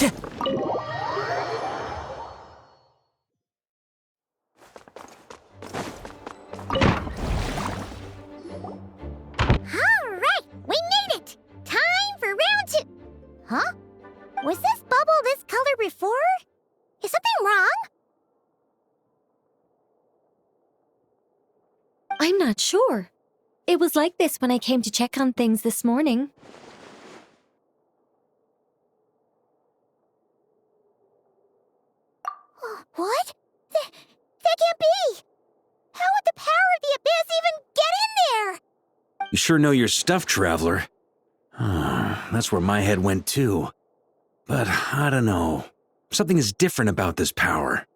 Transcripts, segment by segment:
Alright, we made it! Time for round 2! Huh? Was this bubble this color before? Is something wrong? I'm not sure. It was like this when I came to check on things this morning. What? That can't be! How would the power of the abyss even get in there? You sure know your stuff, Traveler. That's where my head went too. But I don't know. Something is different about this power.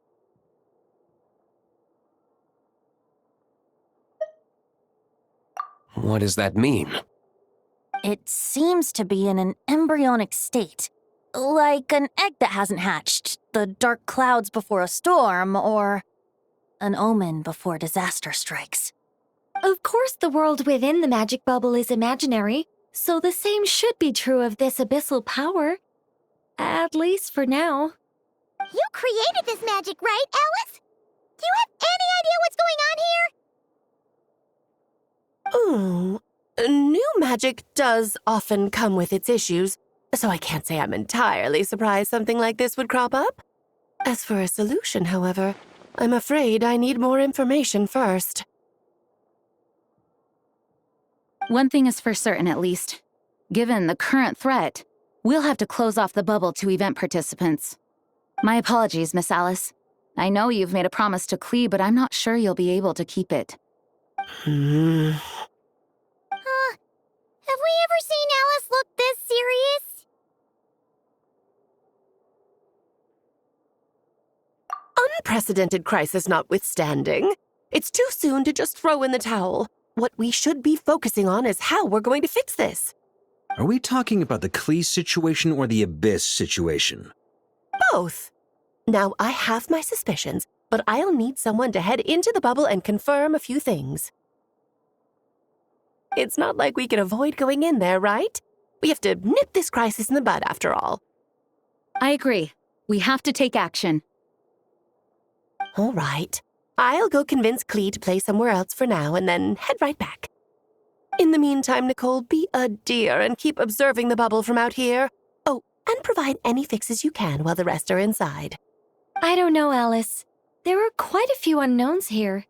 What does that mean? It seems to be in an embryonic state. Like an egg that hasn't hatched, the dark clouds before a storm, or an omen before disaster strikes. Of course, the world within the magic bubble is imaginary, so the same should be true of this abyssal power. At least for now. You created this magic, right, Alice? Do you have any idea what's going on here? New magic does often come with its issues, so I can't say I'm entirely surprised something like this would crop up. As for a solution, however, I'm afraid I need more information first. One thing is for certain, at least. Given the current threat, we'll have to close off the bubble to event participants. My apologies, Miss Alice. I know you've made a promise to Klee, but I'm not sure you'll be able to keep it. Have we ever seen Alice look this serious? Unprecedented crisis notwithstanding, it's too soon to just throw in the towel. What we should be focusing on is how we're going to fix this. Are we talking about the Klee situation or the Abyss situation? Both. Now, I have my suspicions, but I'll need someone to head into the bubble and confirm a few things. It's not like we can avoid going in there, right? We have to nip this crisis in the bud, after all. I agree. We have to take action. All right. I'll go convince Klee to play somewhere else for now and then head right back. In the meantime, Nicole, be a dear and keep observing the bubble from out here. Oh, and provide any fixes you can while the rest are inside. I don't know, Alice. There are quite a few unknowns here.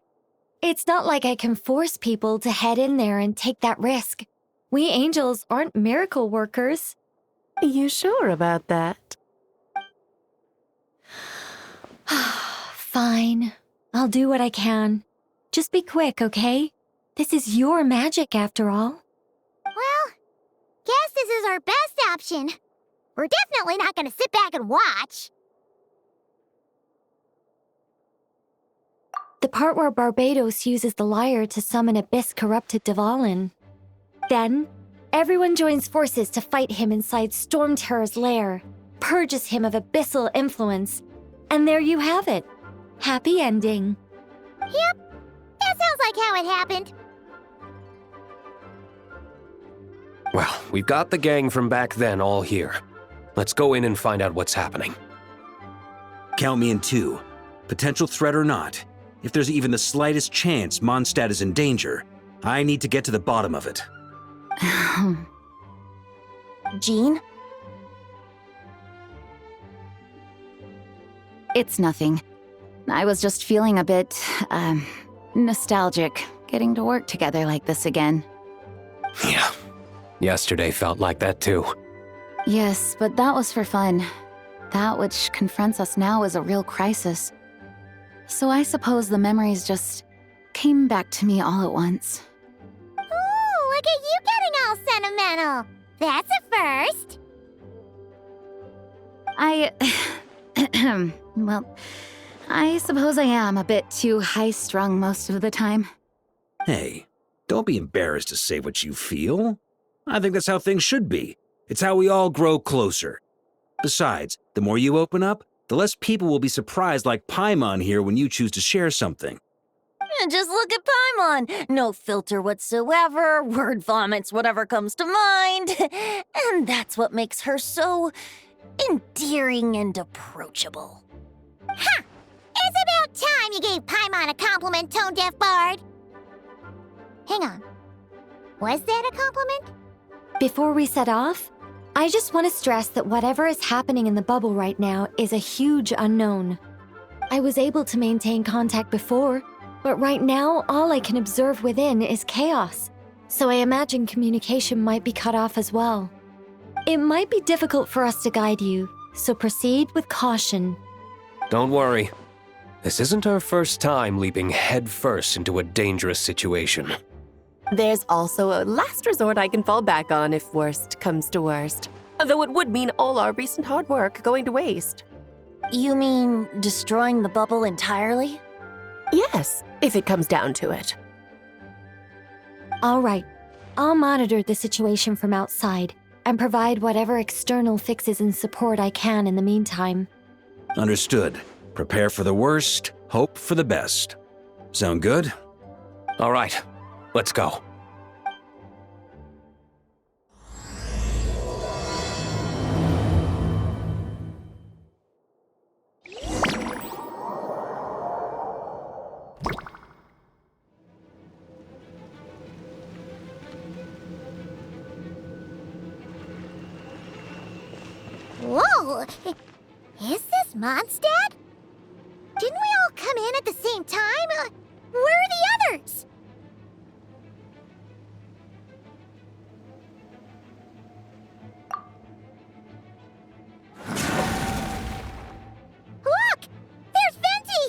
It's not like I can force people to head in there and take that risk. We angels aren't miracle workers. You sure about that? Fine. I'll do what I can. Just be quick, okay? This is your magic, after all. Well, guess this is our best option. We're definitely not going to sit back and watch. The part where Barbados uses the lyre to summon Abyss-corrupted Dvalin. Then, everyone joins forces to fight him inside Storm Terror's lair, purges him of abyssal influence, and there you have it. Happy ending. Yep, that sounds like how it happened. Well, we've got the gang from back then all here. Let's go in and find out what's happening. Count me in 2. Potential threat or not, if there's even the slightest chance Mondstadt is in danger, I need to get to the bottom of it. Jean? It's nothing. I was just feeling a bit, nostalgic, getting to work together like this again. Yeah. Yesterday felt like that too. Yes, but that was for fun. That which confronts us now is a real crisis. So I suppose the memories just came back to me all at once. Ooh, look at you getting all sentimental. That's a first. Well, I suppose I am a bit too high-strung most of the time. Hey, don't be embarrassed to say what you feel. I think that's how things should be. It's how we all grow closer. Besides, the more you open up, the less people will be surprised like Paimon here when you choose to share something. Just look at Paimon. No filter whatsoever, word vomits whatever comes to mind. And that's what makes her so endearing and approachable. Ha! It's about time you gave Paimon a compliment, tone-deaf bard. Hang on. Was that a compliment? Before we set off, I just want to stress that whatever is happening in the bubble right now is a huge unknown. I was able to maintain contact before, but right now all I can observe within is chaos, so I imagine communication might be cut off as well. It might be difficult for us to guide you, so proceed with caution. Don't worry. This isn't our first time leaping headfirst into a dangerous situation. There's also a last resort I can fall back on if worst comes to worst. Though it would mean all our recent hard work going to waste. You mean destroying the bubble entirely? Yes, if it comes down to it. All right, I'll monitor the situation from outside and provide whatever external fixes and support I can in the meantime. Understood. Prepare for the worst, hope for the best. Sound good? All right, let's go. Whoa! Is this Mondstadt? Didn't we all come in at the same time? Where are the others? Look! There's Venti!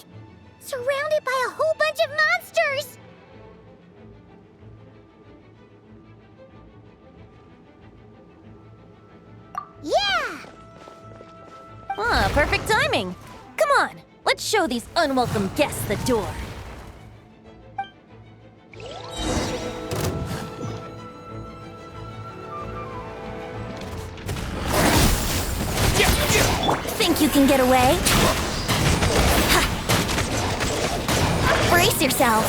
Surrounded by a whole bunch of monsters! Yeah! Ah, perfect timing. Come on, let's show these unwelcome guests the door. Think you can get away? Ha. Brace yourselves.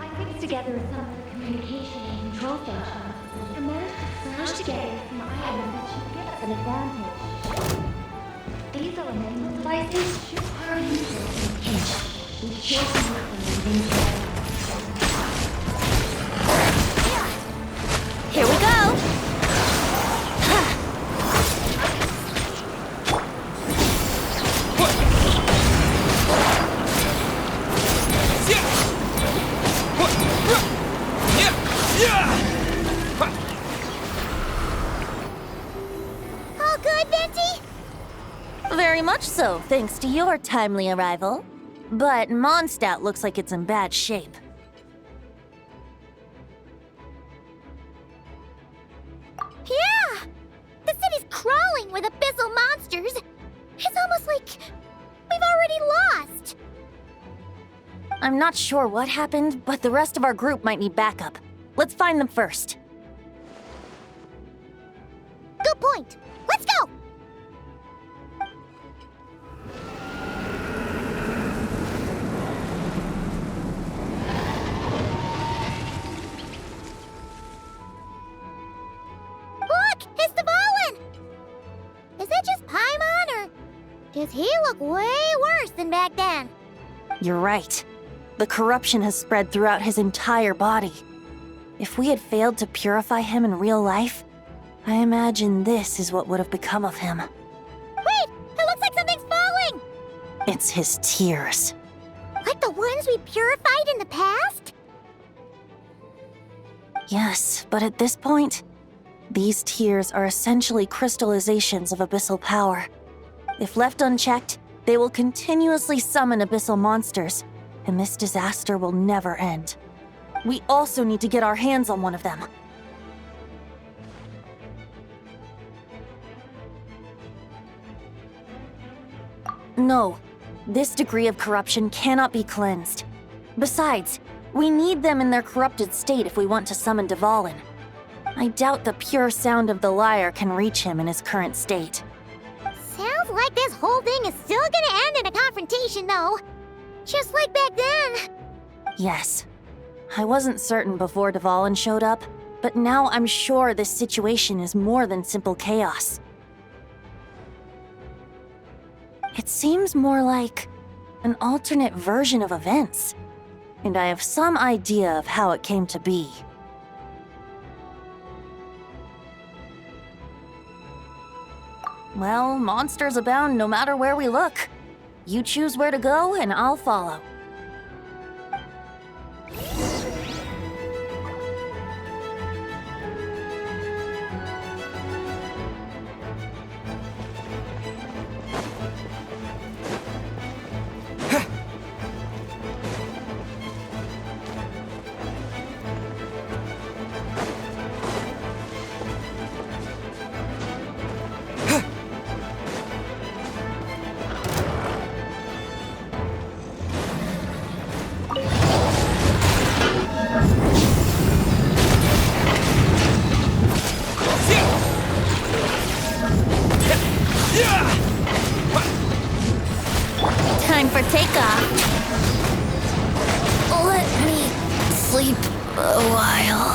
I put together some communication and control functions and managed to smash together some items that should give us an advantage. These elemental devices should harm users in a pinch. We should use them within Here we go. All good, Venti? Very much so, thanks to your timely arrival. But Mondstadt looks like it's in bad shape. Yeah! The city's crawling with abyssal monsters. It's almost like we've already lost. I'm not sure what happened, but the rest of our group might need backup. Let's find them first. Good point. Let's go! Look! It's Dvalin! Is that just Paimon, or does he look way worse than back then? You're right. The corruption has spread throughout his entire body. If we had failed to purify him in real life, I imagine this is what would have become of him. Wait! It looks like something's falling! It's his tears. Like the ones we purified in the past? Yes, but at this point, these tears are essentially crystallizations of abyssal power. If left unchecked, they will continuously summon abyssal monsters, and this disaster will never end. We also need to get our hands on one of them. No, this degree of corruption cannot be cleansed. Besides, we need them in their corrupted state if we want to summon Dvalin. I doubt the pure sound of the lyre can reach him in his current state. Sounds like this whole thing is still gonna end in a confrontation, though. Just like back then. Yes. I wasn't certain before Dvalin showed up, but now I'm sure this situation is more than simple chaos. It seems more like an alternate version of events, and I have some idea of how it came to be. Well, monsters abound no matter where we look. You choose where to go, and I'll follow. Time for takeoff. Let me sleep a while.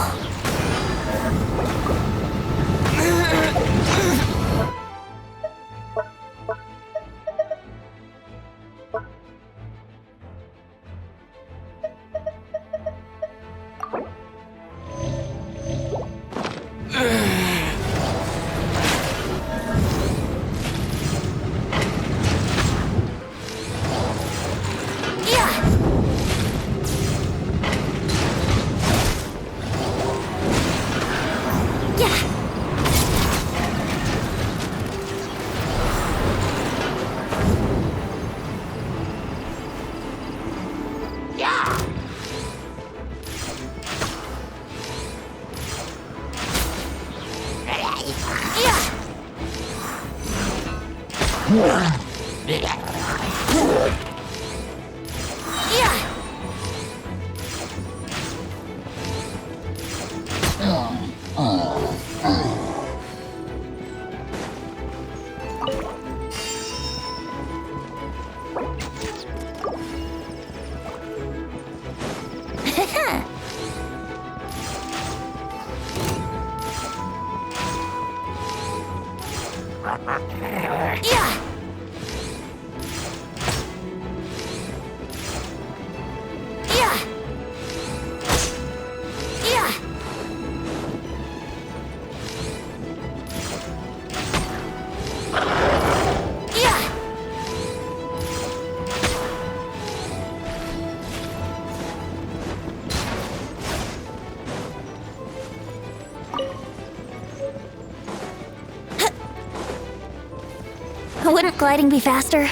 Wouldn't gliding be faster?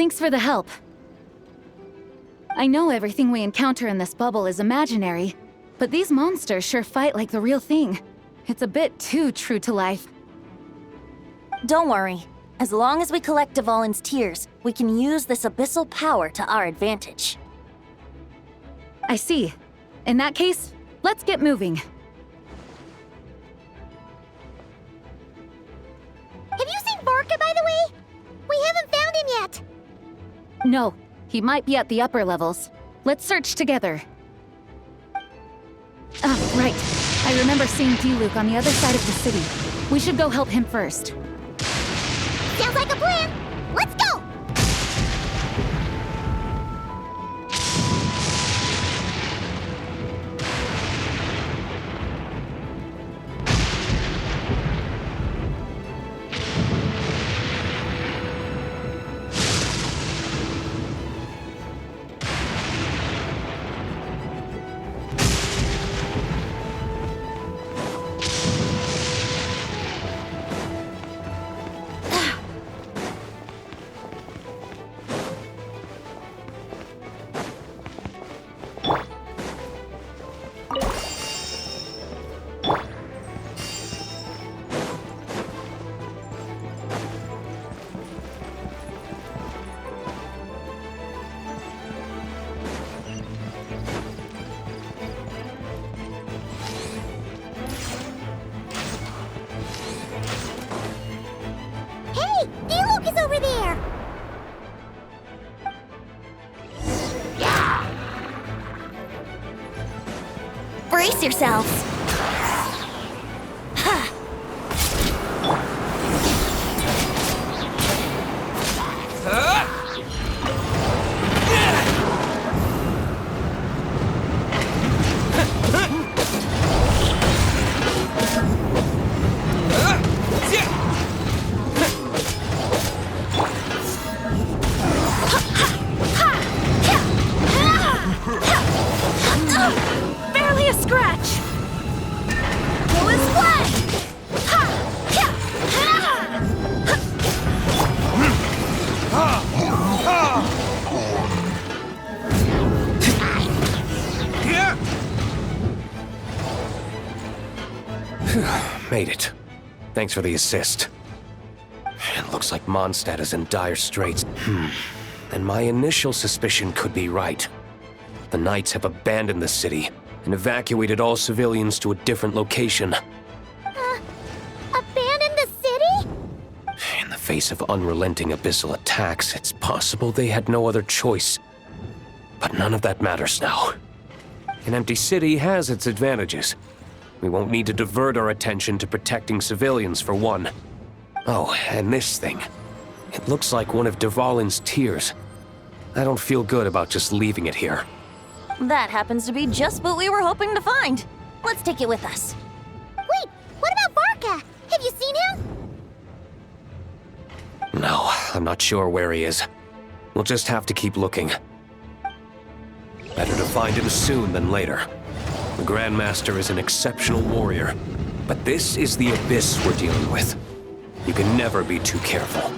Thanks for the help. I know everything we encounter in this bubble is imaginary, but these monsters sure fight like the real thing. It's a bit too true to life. Don't worry. As long as we collect Dvalin's tears, we can use this abyssal power to our advantage. I see. In that case, let's get moving. Have you seen Vorka, by the way? We haven't found him yet. No, he might be at the upper levels. Let's search together. Ah, right. I remember seeing D-Luke on the other side of the city. We should go help him first. Sounds like a plan. Let's go! Hey! D-Luke is over there! Brace yourselves! Barely a scratch! Go and splash! Made it. Thanks for the assist. It looks like Mondstadt is in dire straits. And my initial suspicion could be right. The Knights have abandoned the city and evacuated all civilians to a different location. Abandon the city? In the face of unrelenting abyssal attacks, it's possible they had no other choice. But none of that matters now. An empty city has its advantages. We won't need to divert our attention to protecting civilians, for one. Oh, and this thing. It looks like one of Dvalin's tears. I don't feel good about just leaving it here. That happens to be just what we were hoping to find. Let's take it with us. Wait, what about Vorka? Have you seen him? No, I'm not sure where he is. We'll just have to keep looking. Better to find him soon than later. The Grandmaster is an exceptional warrior, but this is the abyss we're dealing with. You can never be too careful.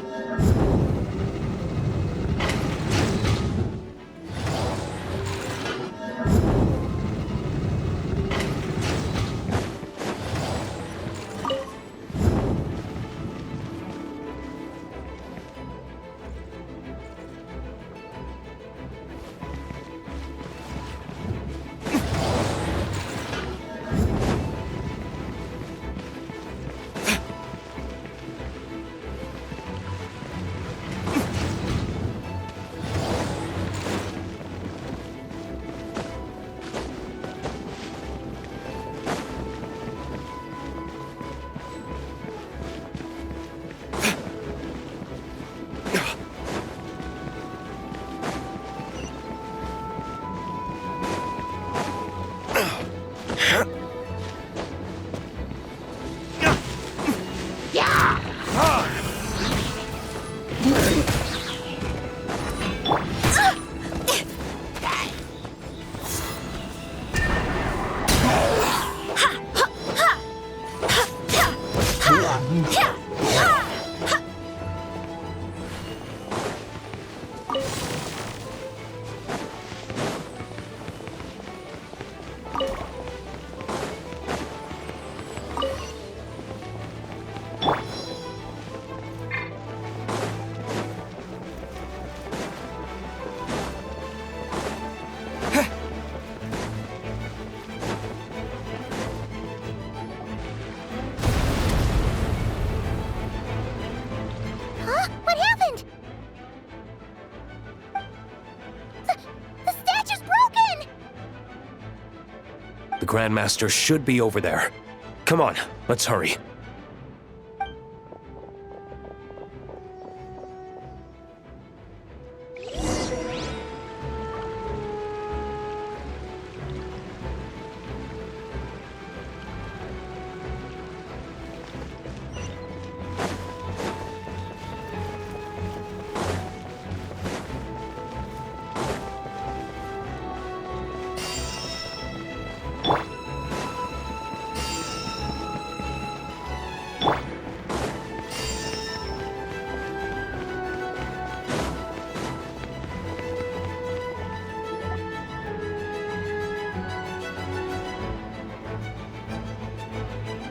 Grandmaster should be over there. Come on, let's hurry.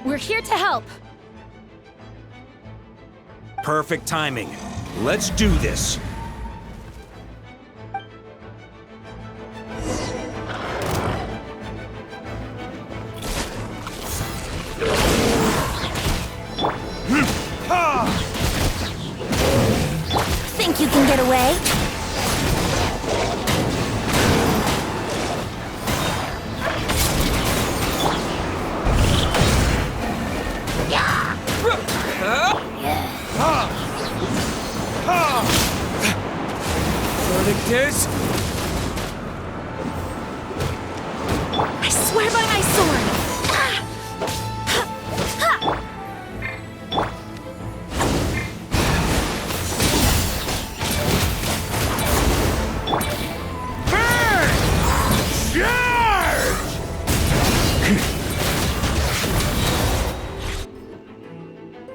We're here to help. Perfect timing. Let's do this. Think you can get away? Verdict is... I swear by my sword!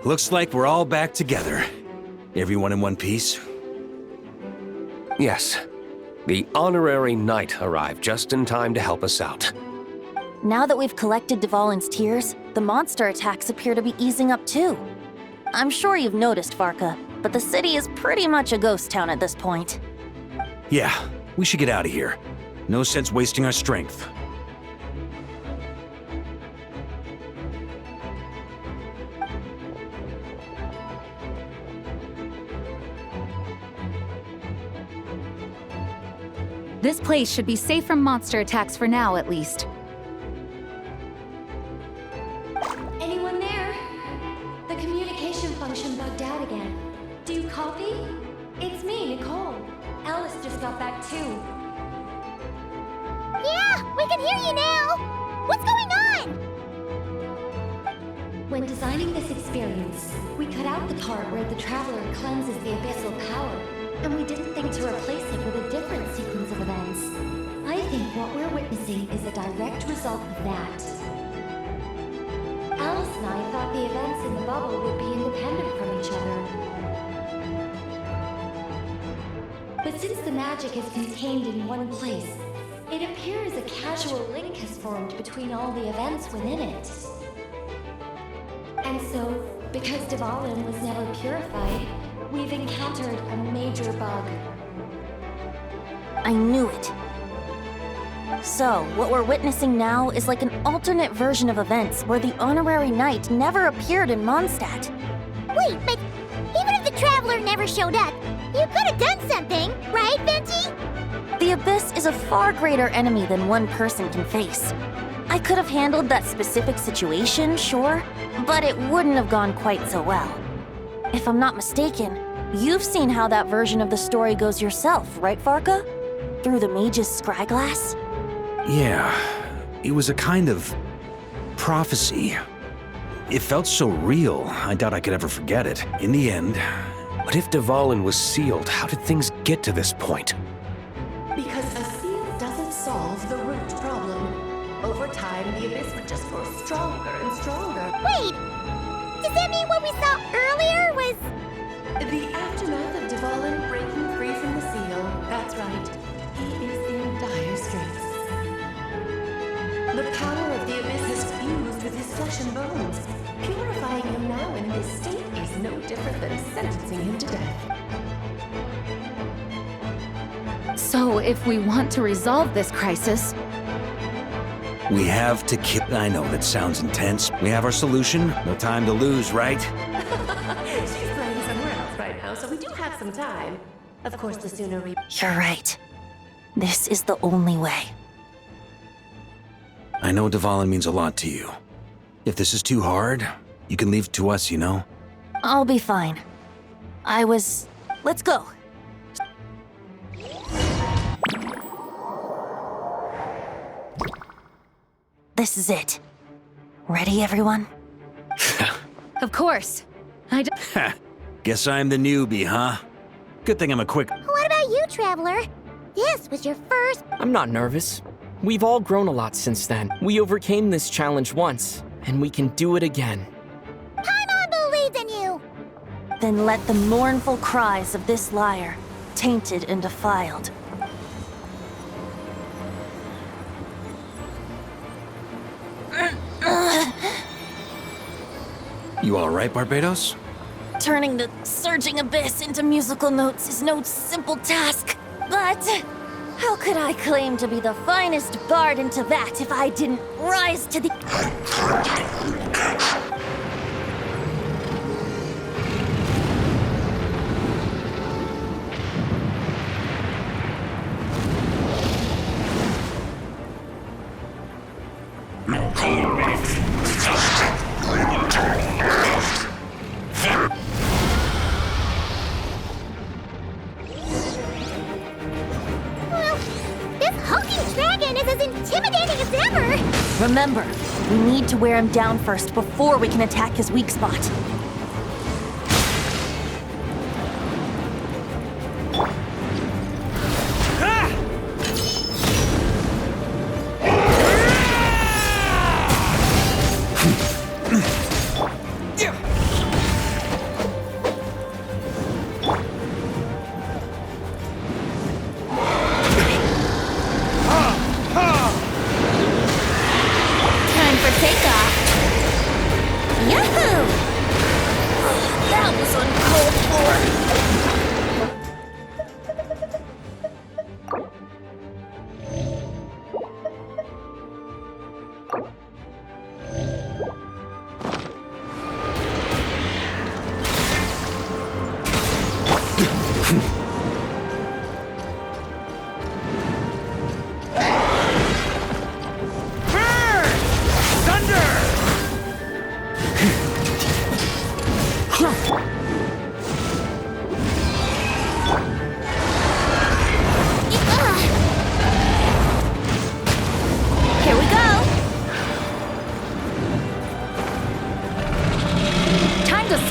Looks like we're all back together. Everyone in one piece? Yes. The honorary knight arrived just in time to help us out. Now that we've collected Dvalin's tears, the monster attacks appear to be easing up too. I'm sure you've noticed, Varka, but the city is pretty much a ghost town at this point. Yeah, we should get out of here. No sense wasting our strength. This place should be safe from monster attacks for now, at least. Anyone there? The communication function bugged out again. Do you copy? It's me, Nicole. Alice just got back too. Yeah, we can hear you now! What's going on? When designing this experience, we cut out the part where the Traveler cleanses the abyssal power, and we didn't think to replace it with a different sequence of events. I think what we're witnessing is a direct result of that. Alice and I thought the events in the bubble would be independent from each other. But since the magic is contained in one place, it appears a casual link has formed between all the events within it. And so, because Dvalin was never purified, we've encountered a major bug. I knew it. So, what we're witnessing now is like an alternate version of events where the honorary knight never appeared in Mondstadt. Wait, but even if the Traveler never showed up, you could have done something, right, Venti? The Abyss is a far greater enemy than one person can face. I could have handled that specific situation, sure, but it wouldn't have gone quite so well. If I'm not mistaken, you've seen how that version of the story goes yourself, right, Varka? Through the mage's scryglass? Yeah, it was a kind of prophecy. It felt so real, I doubt I could ever forget it. In the end... But if Dvalin was sealed, how did things get to this point? Because a seal doesn't solve the root problem. Over time, the Abyss would just grow stronger and stronger. Wait! Does that mean what we saw earlier was... The aftermath of Dvalin breaking free from the seal. That's right. He is in dire straits. The power of the Abyss has fused with his flesh and bones. Purifying him now in this state is no different than sentencing him to death. So, if we want to resolve this crisis, We have to kill... I know that sounds intense. We have our solution. No time to lose, right? She's playing somewhere else right now, so we do have some time. Of course, the sooner we... You're right. This is the only way. I know Dvalin means a lot to you. If this is too hard, you can leave it to us, you know? I'll be fine. Let's go. This is it. Ready, everyone? Of course. Ha! Guess I'm the newbie, huh? Good thing I'm a quick... What about you, Traveler? This was your first... I'm not nervous. We've all grown a lot since then. We overcame this challenge once, and we can do it again. Paimon believes in you! Then let the mournful cries of this lyre, tainted and defiled, You alright, Barbados? turning the surging abyss into musical notes is no simple task. But how could I claim to be the finest bard in Teyvat if I didn't rise to the... Remember, we need to wear him down first before we can attack his weak spot.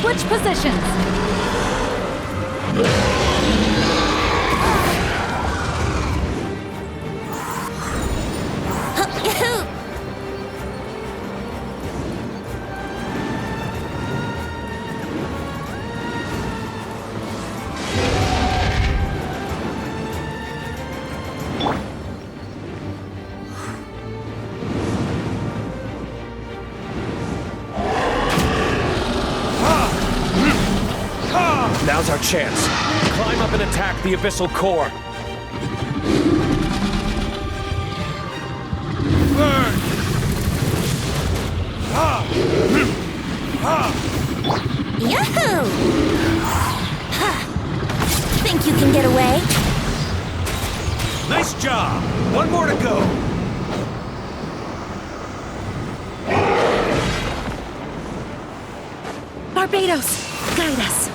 Switch positions. Now's our chance. Climb up and attack the abyssal core. Burn! Yahoo! Think you can get away? Nice job! One more to go! Barbados, guide us.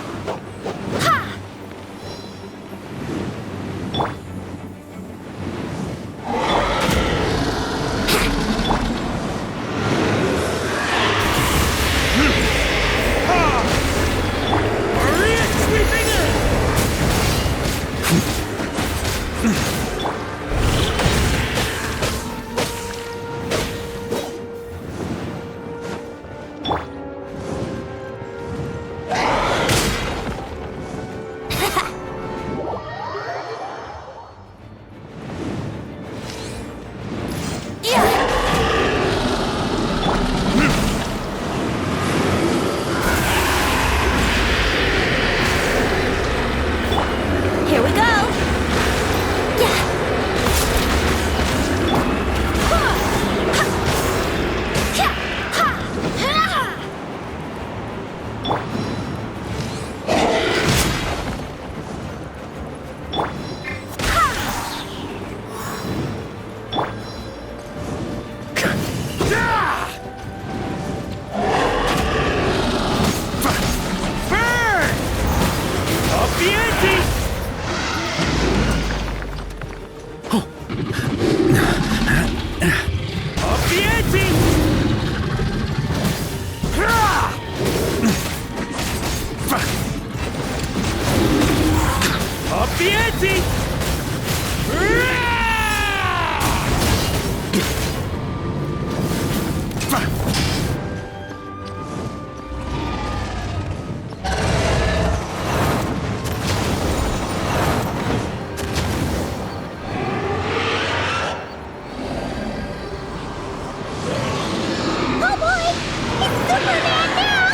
ante! Oh boy! It's Superman now!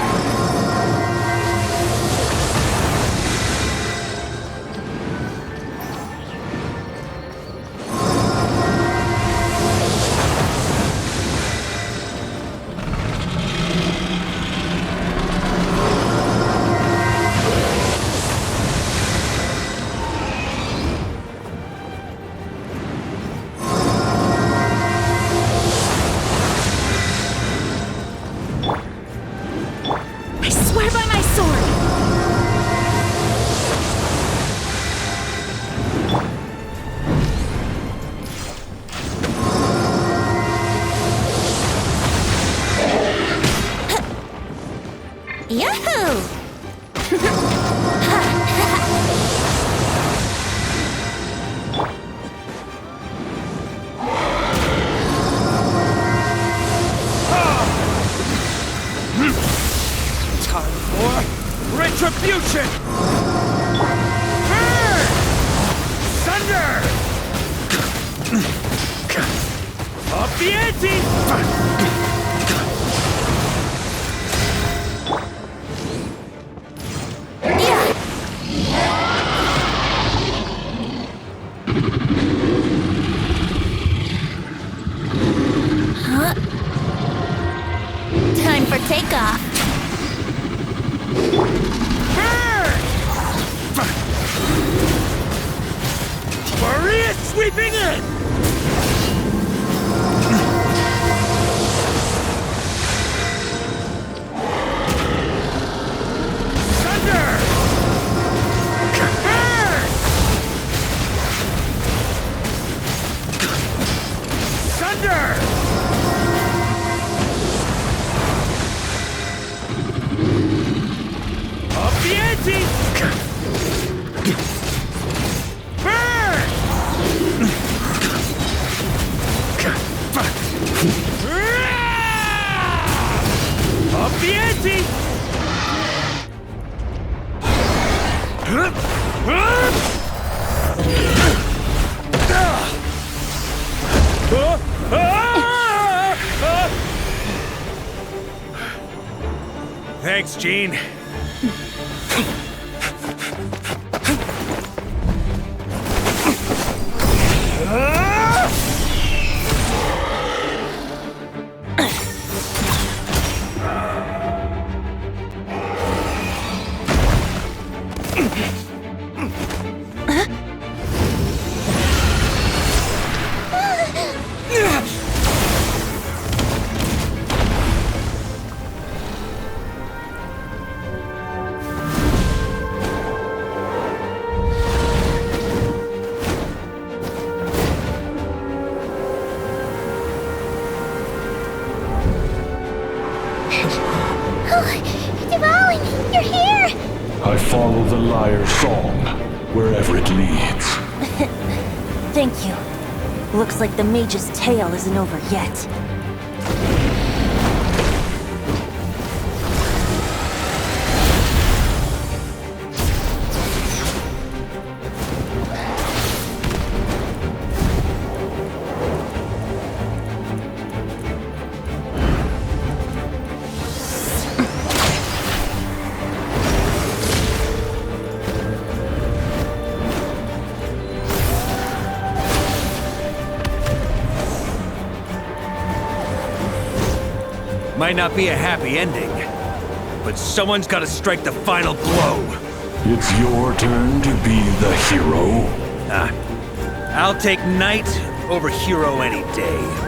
I swear by my sword! Yahoo! Time for retribution! Burn! Thunder! Up the ante! Time for takeoff. Maria sweeping in! Thunder! Burn! Thunder! Up the ante! Burn! Up the ante! Thanks, Gene. Devouring, you're here! I follow the lyre's song, wherever it leads. Thank you. Looks like the mage's tale isn't over yet. Might not be a happy ending, but someone's gotta strike the final blow. It's your turn to be the hero. I'll take knight over hero any day.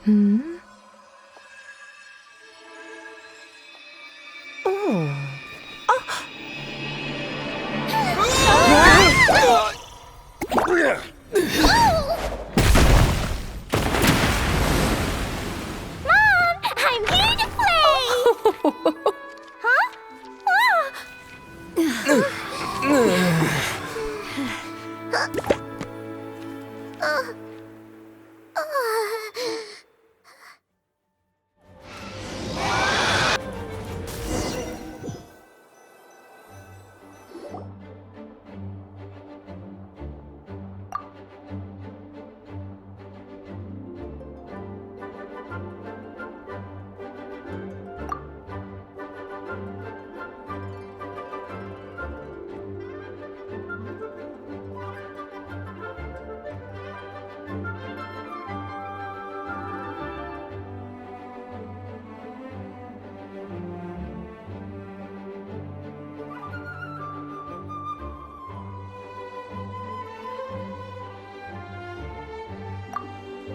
Hmm? Oh. Mom, I'm here to play! Huh?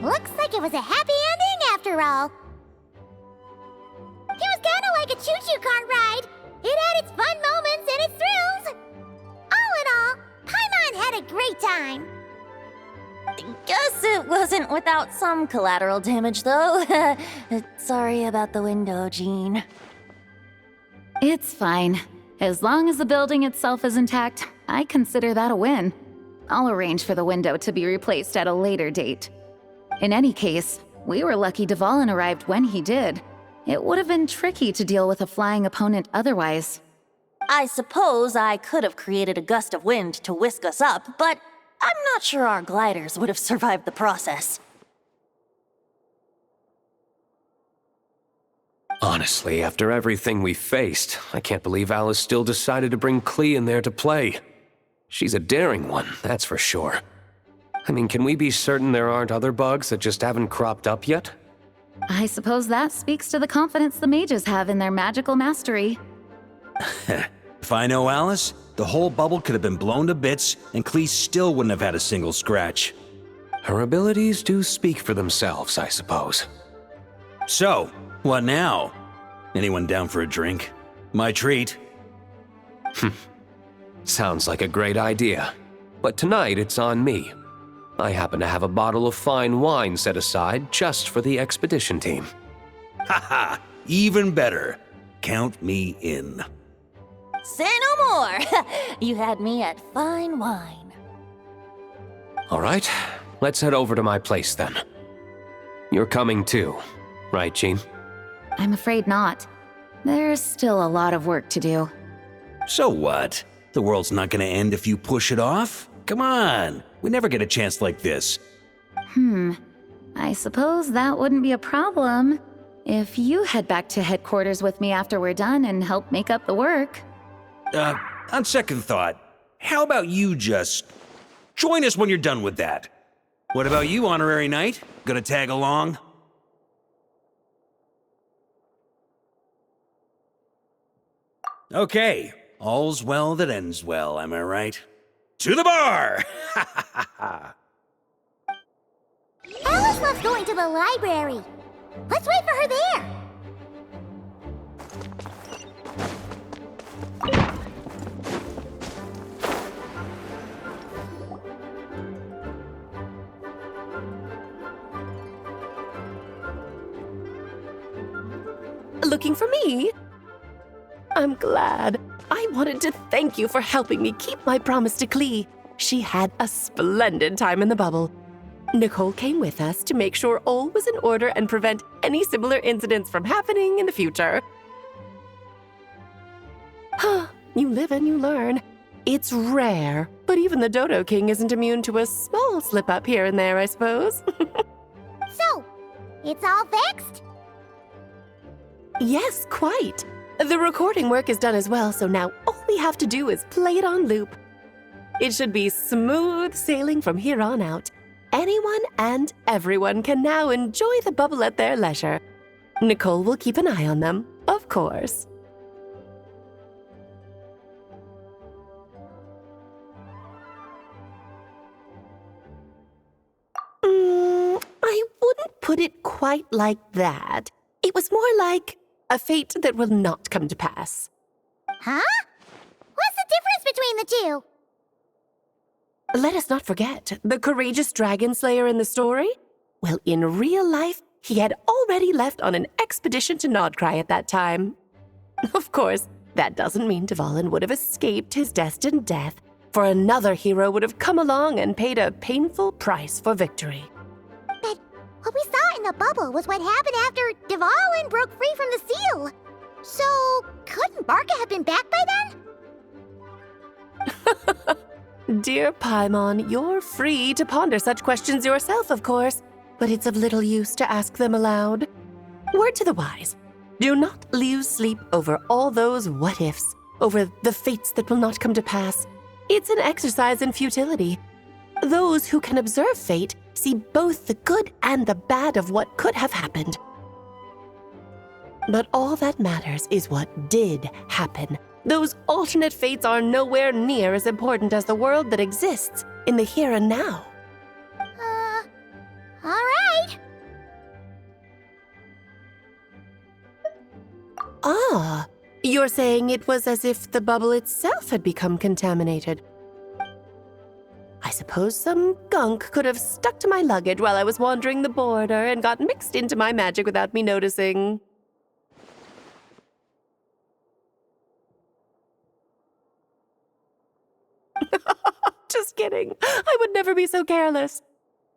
Looks like it was a happy ending after all. It was kind of like a choo-choo cart ride. It had its fun moments and its thrills. All in all, Paimon had a great time. Guess it wasn't without some collateral damage, though. Sorry about the window, Jean. It's fine. As long as the building itself is intact, I consider that a win. I'll arrange for the window to be replaced at a later date. In any case, we were lucky Dvalin arrived when he did. It would have been tricky to deal with a flying opponent otherwise. I suppose I could have created a gust of wind to whisk us up, but I'm not sure our gliders would have survived the process. Honestly, after everything we faced, I can't believe Alice still decided to bring Klee in there to play. She's a daring one, that's for sure. I mean, can we be certain there aren't other bugs that just haven't cropped up yet? I suppose that speaks to the confidence the mages have in their magical mastery. If I know Alice, the whole bubble could have been blown to bits, and Klee still wouldn't have had a single scratch. Her abilities do speak for themselves, I suppose. So, what now? Anyone down for a drink? My treat. Sounds like a great idea. But tonight it's on me. I happen to have a bottle of fine wine set aside just for the expedition team. Haha, even better. Count me in. Say no more! You had me at fine wine. All right, let's head over to my place then. You're coming too, right, Jean? I'm afraid not. There's still a lot of work to do. So what? The world's not gonna end if you push it off? Come on, we never get a chance like this. I suppose that wouldn't be a problem if you head back to headquarters with me after we're done and help make up the work. On second thought, how about you just join us when you're done with that? What about you, Honorary Knight? Gonna tag along? Okay, all's well that ends well, am I right? To the bar! Alice loves going to the library. Let's wait for her there. Looking for me? I'm glad. I wanted to thank you for helping me keep my promise to Klee. She had a splendid time in the bubble. Nicole came with us to make sure all was in order and prevent any similar incidents from happening in the future. You live and you learn. It's rare, but even the Dodo King isn't immune to a small slip-up here and there, I suppose. So, it's all fixed? Yes, quite. The recording work is done as well, so now all we have to do is play it on loop. It should be smooth sailing from here on out. Anyone and everyone can now enjoy the bubble at their leisure. Nicole will keep an eye on them, of course. I wouldn't put put it quite like that. It was more like a fate that will not come to pass. Huh? What's the difference between the two? Let us not forget the courageous dragon slayer in the story. Well, in real life, he had already left on an expedition to Nodcry at that time. Of course, that doesn't mean Dvalin would have escaped his destined death, for another hero would have come along and paid a painful price for victory. But what we saw in the bubble was what happened after Dvalin broke free from the seal. So, couldn't Barca have been back by then? Dear Paimon, you're free to ponder such questions yourself, of course, but it's of little use to ask them aloud. Word to the wise, do not lose sleep over all those what-ifs, over the fates that will not come to pass. It's an exercise in futility. Those who can observe fate see both the good and the bad of what could have happened. But all that matters is what did happen. Those alternate fates are nowhere near as important as the world that exists in the here and now. All right. Ah, you're saying it was as if the bubble itself had become contaminated. I suppose some gunk could have stuck to my luggage while I was wandering the border and got mixed into my magic without me noticing. Just kidding. I would never be so careless.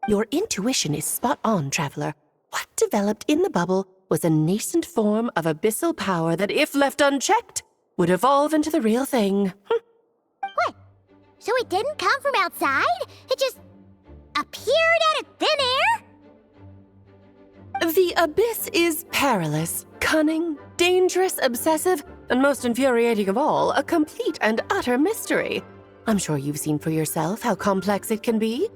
Your intuition is spot on, Traveler. What developed in the bubble was a nascent form of abyssal power that, if left unchecked, would evolve into the real thing. What? So it didn't come from outside? It just appeared out of thin air? The abyss is perilous, cunning, dangerous, obsessive, and most infuriating of all, a complete and utter mystery. I'm sure you've seen for yourself how complex it can be.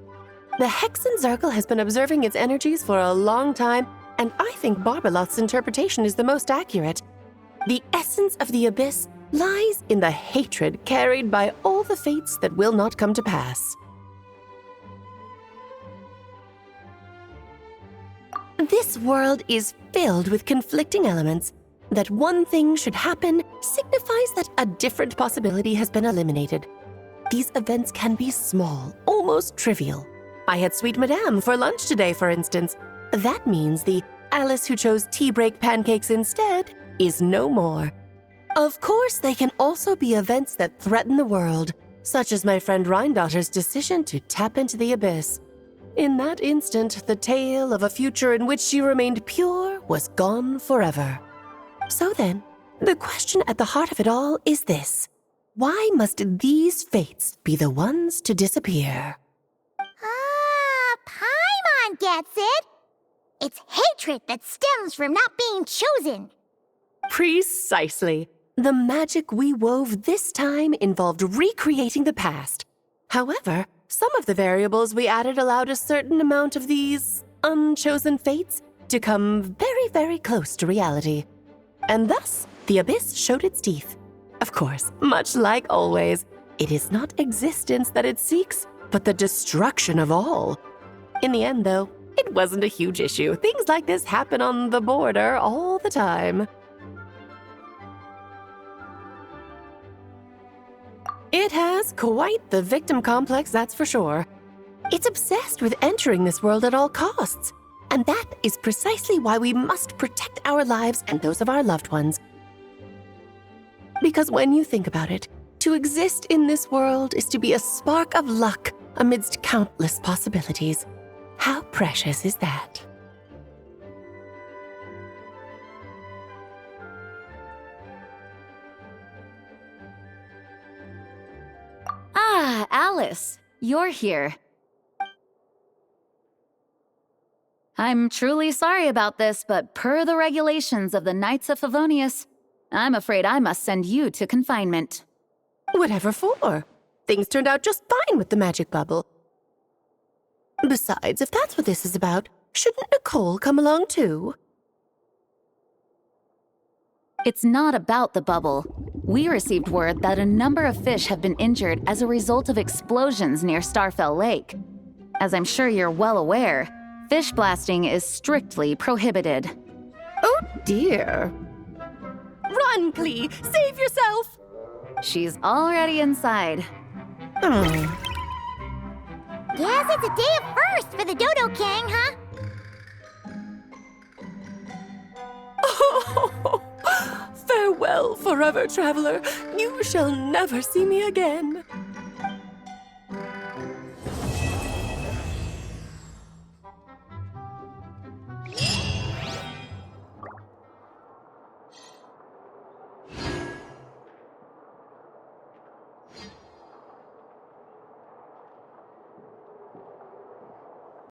The Hexen Zircle has been observing its energies for a long time, and I think Barbalot's interpretation is the most accurate. The essence of the abyss lies in the hatred carried by all the fates that will not come to pass. This world is filled with conflicting elements. That one thing should happen signifies that a different possibility has been eliminated. These events can be small, almost trivial. I had Sweet Madame for lunch today, for instance. That means the Alice who chose tea break pancakes instead is no more. Of course, they can also be events that threaten the world, such as my friend Rhindotter's decision to tap into the abyss. In that instant, the tale of a future in which she remained pure was gone forever. So then, the question at the heart of it all is this. Why must these fates be the ones to disappear? Paimon gets it. It's hatred that stems from not being chosen. Precisely. The magic we wove this time involved recreating the past. However, some of the variables we added allowed a certain amount of these unchosen fates to come very, very close to reality. And thus, the abyss showed its teeth. Of course, much like always, it is not existence that it seeks, but the destruction of all. In the end, though, it wasn't a huge issue. Things like this happen on the border all the time. It has quite the victim complex, that's for sure. It's obsessed with entering this world at all costs. And that is precisely why we must protect our lives and those of our loved ones. Because when you think about it, to exist in this world is to be a spark of luck amidst countless possibilities. How precious is that? Ah, Alice, you're here. I'm truly sorry about this, but per the regulations of the Knights of Favonius, I'm afraid I must send you to confinement. Whatever for? Things turned out just fine with the magic bubble. Besides, if that's what this is about, shouldn't Nicole come along too? It's not about the bubble. We received word that a number of fish have been injured as a result of explosions near Starfell Lake. As I'm sure you're well aware, Fish blasting is strictly prohibited. Oh dear. Run, Klee! Save yourself! She's already inside. Guess it's a day of first for the Dodo King, huh? Oh, farewell, forever traveler. You shall never see me again.